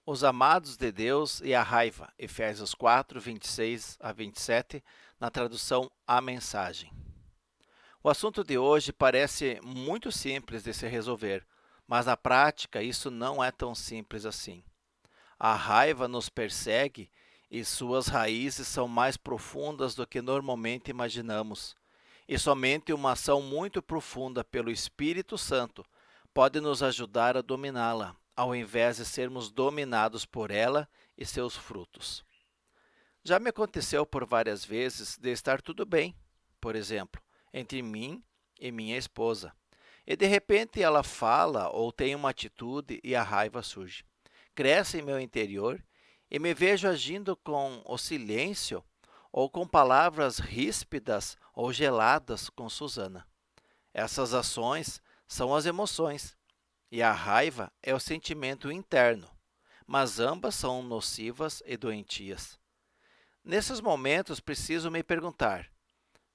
Os amados de Deus e a raiva, Efésios 4, 26 a 27, na tradução A Mensagem. O assunto de hoje parece muito simples de se resolver, mas na prática isso não é tão simples assim. A raiva nos persegue e suas raízes são mais profundas do que normalmente imaginamos. E somente uma ação muito profunda pelo Espírito Santo pode nos ajudar a dominá-la, ao invés de sermos dominados por ela e seus frutos. Já me aconteceu por várias vezes de estar tudo bem, por exemplo, entre mim e minha esposa. E de repente ela fala ou tem uma atitude e a raiva surge. Cresce em meu interior e me vejo agindo com o silêncio ou com palavras ríspidas ou geladas com Susana. Essas ações são as emoções e a raiva é o sentimento interno, mas ambas são nocivas e doentias. Nesses momentos preciso me perguntar: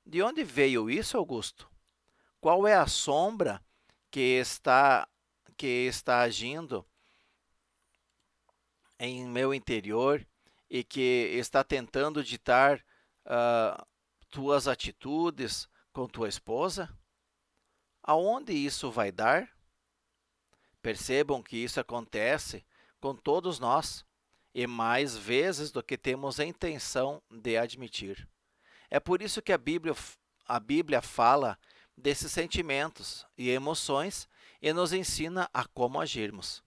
de onde veio isso, Augusto? Qual é a sombra que está agindo em meu interior e que está tentando ditar tuas atitudes com tua esposa? Aonde isso vai dar? Percebam que isso acontece com todos nós e mais vezes do que temos a intenção de admitir. É por isso que a Bíblia fala desses sentimentos e emoções e nos ensina a como agirmos.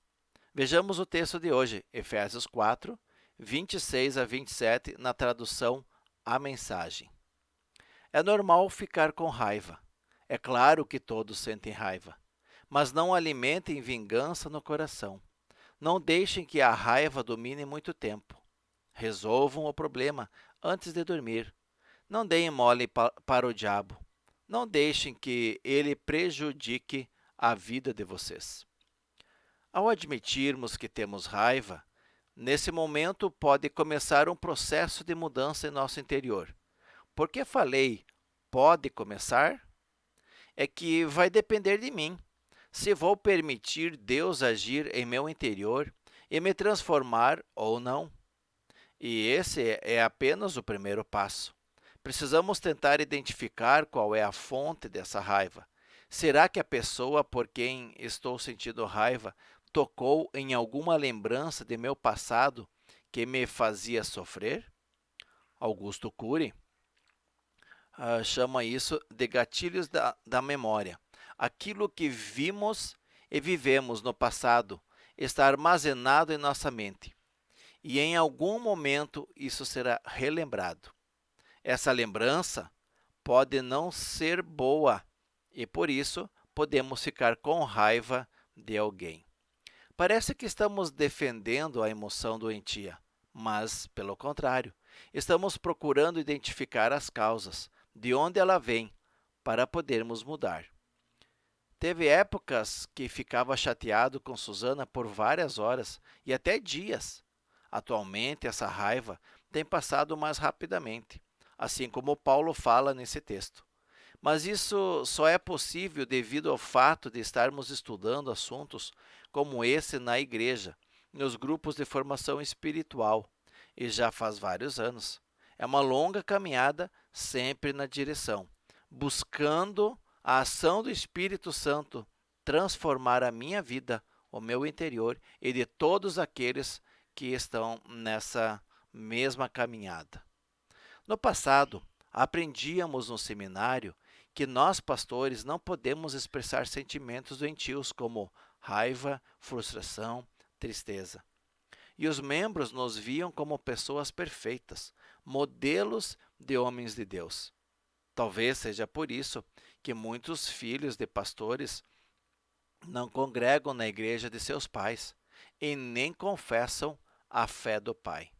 Vejamos o texto de hoje, Efésios 4, 26 a 27, na tradução A Mensagem. É normal ficar com raiva. É claro que todos sentem raiva. Mas não alimentem vingança no coração. Não deixem que a raiva domine muito tempo. Resolvam o problema antes de dormir. Não deem mole para o diabo. Não deixem que ele prejudique a vida de vocês. Ao admitirmos que temos raiva, nesse momento pode começar um processo de mudança em nosso interior. Por que falei pode começar? É que vai depender de mim. Se vou permitir Deus agir em meu interior e me transformar ou não. E esse é apenas o primeiro passo. Precisamos tentar identificar qual é a fonte dessa raiva. Será que a pessoa por quem estou sentindo raiva tocou em alguma lembrança de meu passado que me fazia sofrer? Augusto Cury chama isso de gatilhos da memória. Aquilo que vimos e vivemos no passado está armazenado em nossa mente. E em algum momento isso será relembrado. Essa lembrança pode não ser boa e, por isso, podemos ficar com raiva de alguém. Parece que estamos defendendo a emoção doentia, mas, pelo contrário, estamos procurando identificar as causas, de onde ela vem, para podermos mudar. Teve épocas que ficava chateado com Susana por várias horas e até dias. Atualmente, essa raiva tem passado mais rapidamente, assim como Paulo fala nesse texto. Mas isso só é possível devido ao fato de estarmos estudando assuntos como esse na igreja, nos grupos de formação espiritual, e já faz vários anos. É uma longa caminhada sempre na direção, buscando a ação do Espírito Santo transformar a minha vida, o meu interior e de todos aqueles que estão nessa mesma caminhada. No passado, aprendíamos no seminário que nós, pastores, não podemos expressar sentimentos doentios como raiva, frustração, tristeza. E os membros nos viam como pessoas perfeitas, modelos de homens de Deus. Talvez seja por isso que muitos filhos de pastores não congregam na igreja de seus pais e nem confessam a fé do pai.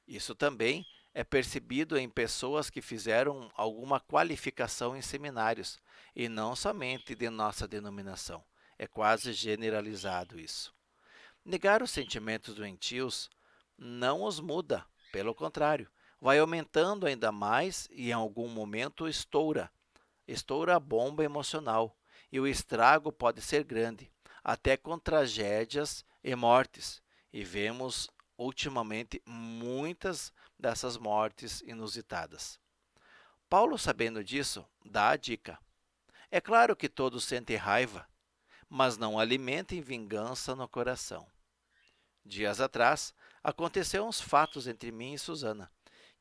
Isso também é percebido em pessoas que fizeram alguma qualificação em seminários, e não somente de nossa denominação. É quase generalizado isso. Negar os sentimentos doentios não os muda, pelo contrário, vai aumentando ainda mais e em algum momento estoura a bomba emocional, e o estrago pode ser grande, até com tragédias e mortes. e vemos ultimamente muitas dessas mortes inusitadas. Paulo, sabendo disso, dá a dica. É claro que todos sentem raiva, mas não alimentem vingança no coração. Dias atrás, aconteceu uns fatos entre mim e Susana,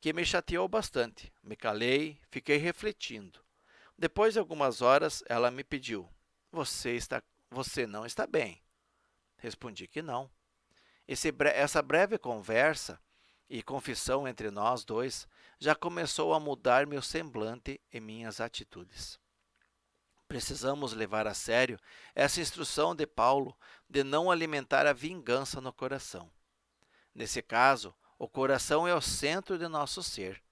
que me chateou bastante. Me calei, fiquei refletindo. Depois de algumas horas, ela me pediu: Você não está bem? Respondi que não. Essa breve conversa e confissão entre nós dois já começou a mudar meu semblante e minhas atitudes. Precisamos levar a sério essa instrução de Paulo de não alimentar a vingança no coração. Nesse caso, o coração é o centro de nosso ser.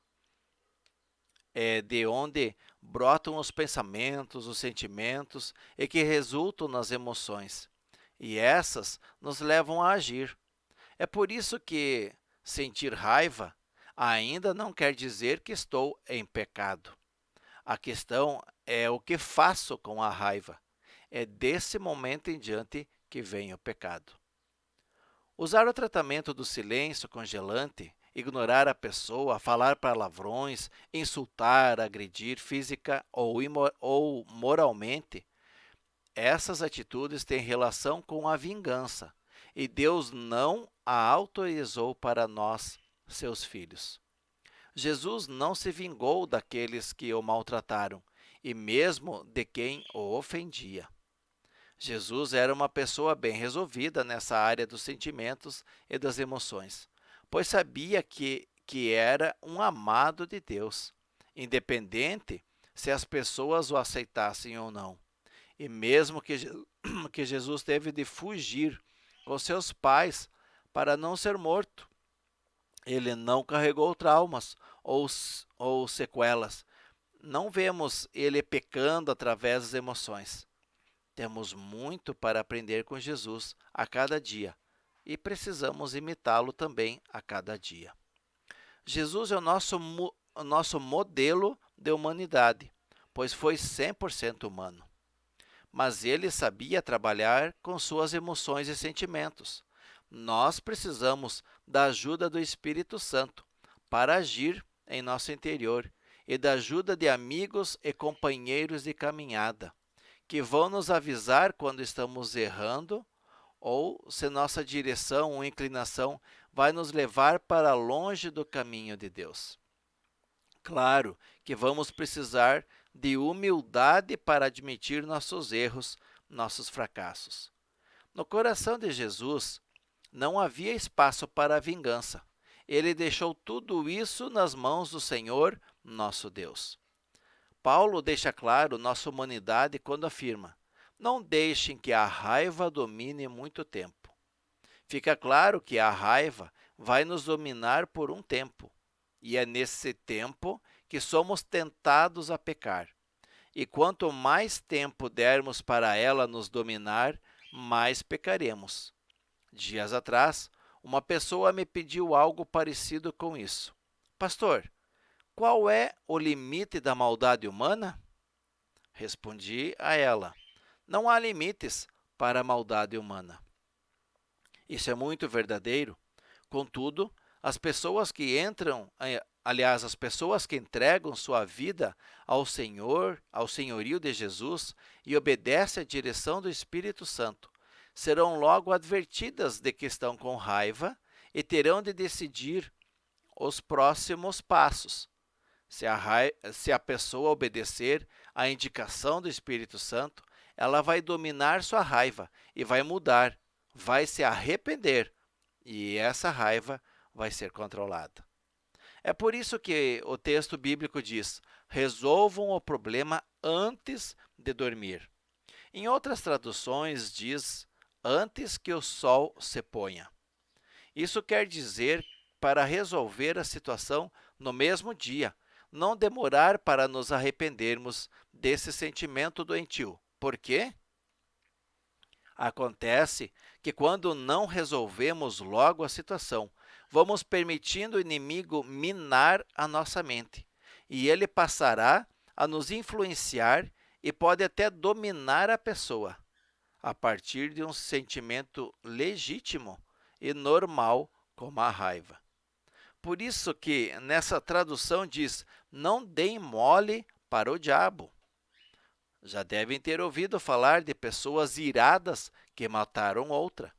É de onde brotam os pensamentos, os sentimentos e que resultam nas emoções. E essas nos levam a agir. É por isso que sentir raiva ainda não quer dizer que estou em pecado. A questão é o que faço com a raiva. É desse momento em diante que vem o pecado. Usar o tratamento do silêncio congelante, ignorar a pessoa, falar palavrões, insultar, agredir física ou moralmente, essas atitudes têm relação com a vingança e Deus não a autorizou para nós, seus filhos. Jesus não se vingou daqueles que o maltrataram e mesmo de quem o ofendia. Jesus era uma pessoa bem resolvida nessa área dos sentimentos e das emoções, pois sabia que era um amado de Deus, independente se as pessoas o aceitassem ou não. E mesmo que Jesus teve de fugir com seus pais para não ser morto, ele não carregou traumas ou sequelas. Não vemos ele pecando através das emoções. Temos muito para aprender com Jesus a cada dia e precisamos imitá-lo também a cada dia. Jesus é o nosso modelo de humanidade, pois foi 100% humano. Mas ele sabia trabalhar com suas emoções e sentimentos. Nós precisamos da ajuda do Espírito Santo para agir em nosso interior e da ajuda de amigos e companheiros de caminhada, que vão nos avisar quando estamos errando ou se nossa direção ou inclinação vai nos levar para longe do caminho de Deus. Claro que vamos precisar de humildade para admitir nossos erros, nossos fracassos. No coração de Jesus, não havia espaço para a vingança. Ele deixou tudo isso nas mãos do Senhor, nosso Deus. Paulo deixa claro nossa humanidade quando afirma: não deixem que a raiva domine muito tempo. Fica claro que a raiva vai nos dominar por um tempo, e é nesse tempo que somos tentados a pecar. E quanto mais tempo dermos para ela nos dominar, mais pecaremos. Dias atrás, uma pessoa me pediu algo parecido com isso. Pastor, qual é o limite da maldade humana? Respondi a ela: não há limites para a maldade humana. Isso é muito verdadeiro. Contudo, as pessoas que as pessoas que entregam sua vida ao Senhor, ao senhorio de Jesus e obedecem à direção do Espírito Santo, serão logo advertidas de que estão com raiva e terão de decidir os próximos passos. Se a pessoa obedecer à indicação do Espírito Santo, ela vai dominar sua raiva e vai mudar, vai se arrepender, e essa raiva vai ser controlada. É por isso que o texto bíblico diz: resolvam o problema antes de dormir. Em outras traduções diz: antes que o sol se ponha. Isso quer dizer para resolver a situação no mesmo dia, não demorar para nos arrependermos desse sentimento doentio. Por quê? Acontece que quando não resolvemos logo a situação, vamos permitindo o inimigo minar a nossa mente, e ele passará a nos influenciar e pode até dominar a pessoa. A partir de um sentimento legítimo, e normal como a raiva. Por isso que nessa tradução diz: não deem mole para o diabo. Já devem ter ouvido falar de pessoas iradas que mataram outra.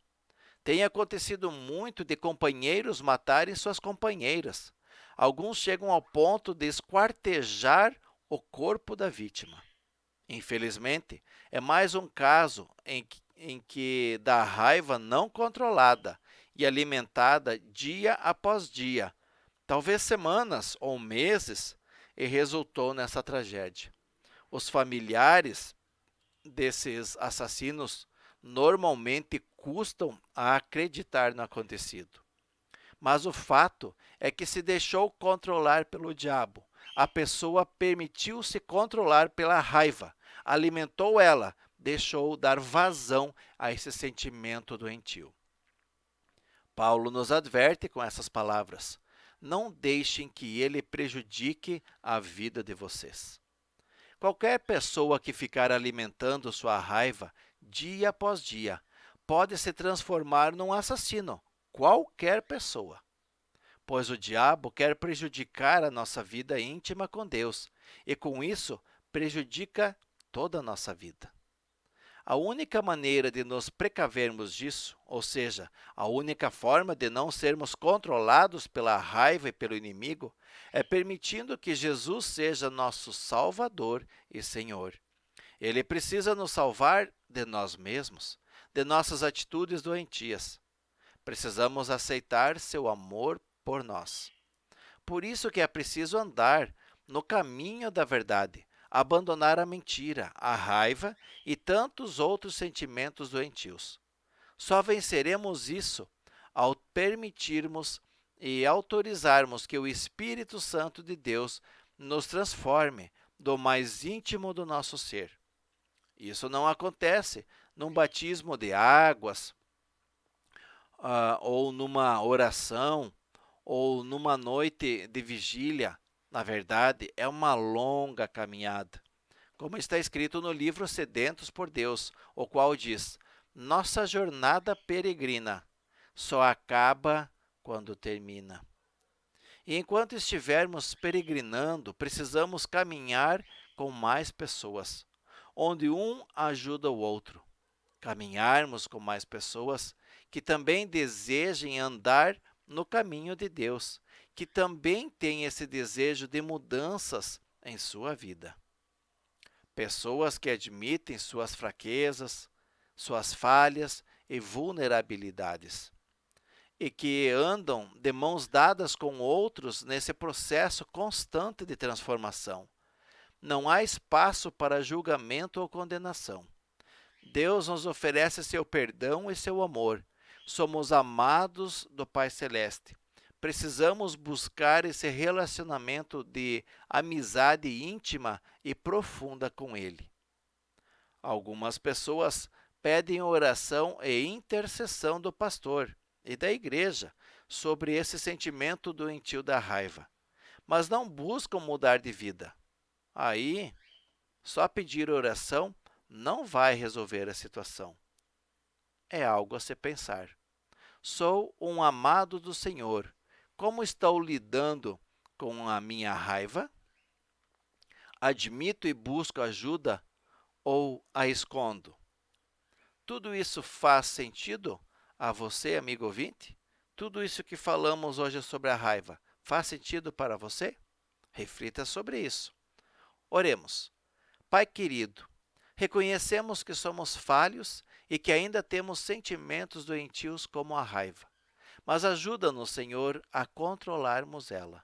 Tem acontecido muito de companheiros matarem suas companheiras. Alguns chegam ao ponto de esquartejar o corpo da vítima. Infelizmente, é mais um caso em que da raiva não controlada e alimentada dia após dia, talvez semanas ou meses, e resultou nessa tragédia. Os familiares desses assassinos normalmente custam a acreditar no acontecido. Mas o fato é que se deixou controlar pelo diabo. A pessoa permitiu-se controlar pela raiva, alimentou ela, deixou dar vazão a esse sentimento doentio. Paulo nos adverte com essas palavras: não deixem que ele prejudique a vida de vocês. Qualquer pessoa que ficar alimentando sua raiva dia após dia pode se transformar num assassino. Qualquer pessoa. Pois o diabo quer prejudicar a nossa vida íntima com Deus e, com isso, prejudica toda a nossa vida. A única maneira de nos precavermos disso, ou seja, a única forma de não sermos controlados pela raiva e pelo inimigo, é permitindo que Jesus seja nosso Salvador e Senhor. Ele precisa nos salvar de nós mesmos, de nossas atitudes doentias. Precisamos aceitar seu amor por nós. Por isso que é preciso andar no caminho da verdade, abandonar a mentira, a raiva e tantos outros sentimentos doentios. Só venceremos isso ao permitirmos e autorizarmos que o Espírito Santo de Deus nos transforme do mais íntimo do nosso ser. Isso não acontece num batismo de águas, ou numa oração, ou numa noite de vigília. Na verdade, é uma longa caminhada. Como está escrito no livro Sedentos por Deus, o qual diz: nossa jornada peregrina só acaba quando termina. E enquanto estivermos peregrinando, precisamos caminhar com mais pessoas, onde um ajuda o outro. Caminharmos com mais pessoas que também desejem andar no caminho de Deus, que também têm esse desejo de mudanças em sua vida. Pessoas que admitem suas fraquezas, suas falhas e vulnerabilidades, e que andam de mãos dadas com outros nesse processo constante de transformação. Não há espaço para julgamento ou condenação. Deus nos oferece seu perdão e seu amor. Somos amados do Pai Celeste. Precisamos buscar esse relacionamento de amizade íntima e profunda com Ele. Algumas pessoas pedem oração e intercessão do pastor e da igreja sobre esse sentimento doentio da raiva, mas não buscam mudar de vida. Aí, só pedir oração não vai resolver a situação. É algo a se pensar. Sou um amado do Senhor. Como estou lidando com a minha raiva? Admito e busco ajuda ou a escondo? Tudo isso faz sentido a você, amigo ouvinte? Tudo isso que falamos hoje sobre a raiva faz sentido para você? Reflita sobre isso. Oremos. Pai querido, reconhecemos que somos falhos e que ainda temos sentimentos doentios como a raiva. Mas ajuda-nos, Senhor, a controlarmos ela.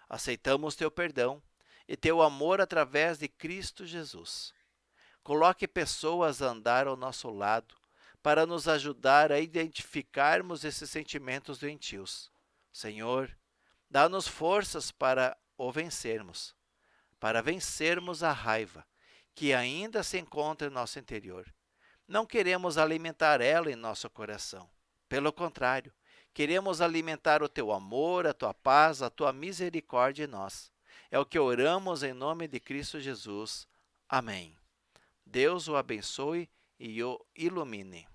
Aceitamos teu perdão e teu amor através de Cristo Jesus. Coloque pessoas a andar ao nosso lado para nos ajudar a identificarmos esses sentimentos doentios. Senhor, dá-nos forças para o vencermos, para vencermos a raiva que ainda se encontra em nosso interior. Não queremos alimentar ela em nosso coração. Pelo contrário, queremos alimentar o teu amor, a tua paz, a tua misericórdia em nós. É o que oramos em nome de Cristo Jesus. Amém. Deus o abençoe e o ilumine.